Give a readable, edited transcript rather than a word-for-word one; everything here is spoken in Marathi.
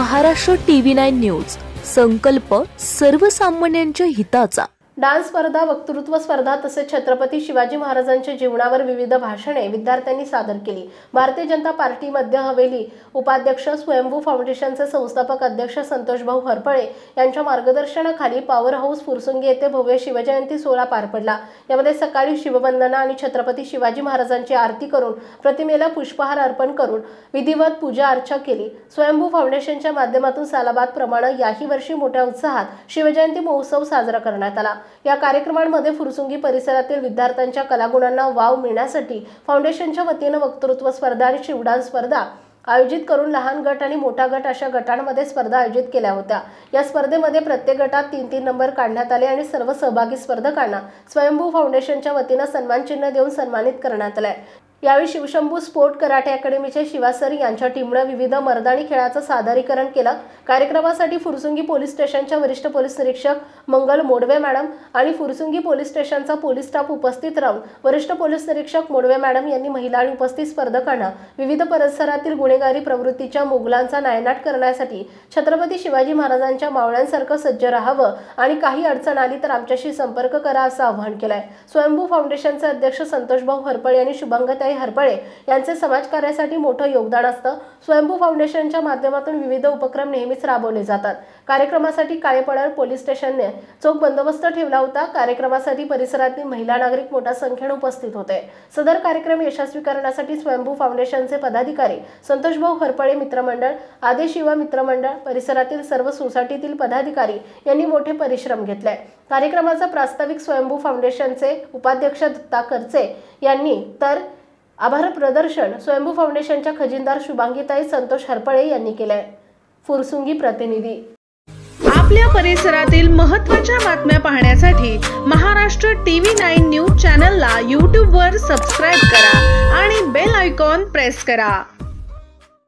महाराष्ट्र TV9 न्यूज, संकल्प सर्वसामान्यांच्या हिताचा। डान्स स्पर्धा, वक्तृत्व स्पर्धा तसेच छत्रपती शिवाजी महाराजांच्या जीवनावर विविध भाषणे विद्यार्थ्यांनी सादर केली। भारतीय जनता पार्टी मध्य हवेली उपाध्यक्ष, स्वयंभू फाउंडेशनचे संस्थापक अध्यक्ष संतोष भाऊ हरपळे यांच्या मार्गदर्शनाखाली पॉवर हाऊस फुरसुंगी येथे भव्य शिवजयंती सोहळा पार पडला। यामध्ये सकाळी शिववंदना आणि छत्रपती शिवाजी महाराजांची आरती करून प्रतिमेला पुष्पहार अर्पण करून विधिवत पूजा अर्चा केली। स्वयंभू फाउंडेशनच्या माध्यमातून सालाबाद प्रमाणे याही वर्षी मोठ्या उत्साहात शिवजयंती महोत्सव साजरा करण्यात आला। या कार्यक्रमांमध्ये फुरसुंगी परिसरातील विद्यार्थ्यांच्या कलागुणांना वाव मिळण्यासाठी फाउंडेशनच्या वतीने वक्तृत्व स्पर्धा आणि शिवडान्स स्पर्धा आयोजित करून लहान गट आणि मोठा गट अशा गटांमध्ये स्पर्धा आयोजित केल्या होत्या। या स्पर्धेमध्ये प्रत्येक गटात 3-3 नंबर काढण्यात आले आणि सर्व सहभागी स्पर्धकांना स्वयंभू फाउंडेशनच्या वतीने सन्मान चिन्ह देऊन सन्मानित करण्यात आले। यावेळी शिवशंभू स्पोर्ट कराटे अकॅडमीचे शिवा सर यांच्या टीमने विविध मर्दानी खेळाचं सादरीकरण केलं। कार्यक्रमासाठी फुरसुंगी पोलीस स्टेशनच्या वरिष्ठ पोलीस निरीक्षक मंगल मोडवे मॅडम आणि फुरसुंगी पोलीस स्टेशनचा पोलीस स्टाफ उपस्थित राहून वरिष्ठ पोलीस निरीक्षक मोडवे मॅडम यांनी महिला आणि उपस्थित स्पर्धकांना विविध परिसरातील गुन्हेगारी प्रवृत्तीच्या मुघलांचा नायनाट करण्यासाठी छत्रपती शिवाजी महाराजांच्या मावळ्यांसारखं सज्ज राहावं आणि काही अडचण आली तर आमच्याशी संपर्क करा असं आवाहन केलंय। स्वयंभू फाउंडेशनचे अध्यक्ष संतोष भाऊ हरपळे आणि शुभंगताई हरपळे यांचे समाजकार्यासाठी मोठं योगदान असतं। स्वयंभू फाउंडेशनच्या माध्यमातून विविध उपक्रम नेहमीच राबवले जातात। कार्यक्रमासाठी काळेपडळ पोलीस स्टेशनने चोख बंदोबस्त ठेवला होता। कार्यक्रमासाठी परिसरातील महिला नागरिक मोठ्या संख्येने उपस्थित होते। सदर कार्यक्रम यशस्वी करण्यासाठी स्वयंभू फाउंडेशनचे पदाधिकारी, संतोष भाऊ हरपळे मित्रमंडळ, आदेश युवा मित्रमंडळ, परिसरातील सर्व सोसायटीतील पदाधिकारी यांनी मोठे परिश्रम घेतले। कार्यक्रमाचा प्रास्ताविक स्वयंभू फाउंडेशनचे उपाध्यक्ष दत्ता करचे यांनी तर आभार प्रदर्शन स्वयंभू फाउंडेशनच्या खजिनदार शुभांगीताई संतोष हरपळे यांनी केले। फुरसुंगी प्रतिनिधी। आपल्या परिसरातील महत्त्वाच्या बातम्या पाहण्यासाठी महाराष्ट्र TV9 न्यूज चॅनलला YouTube वर सबस्क्राइब करा आणि बेल आयकॉन प्रेस करा।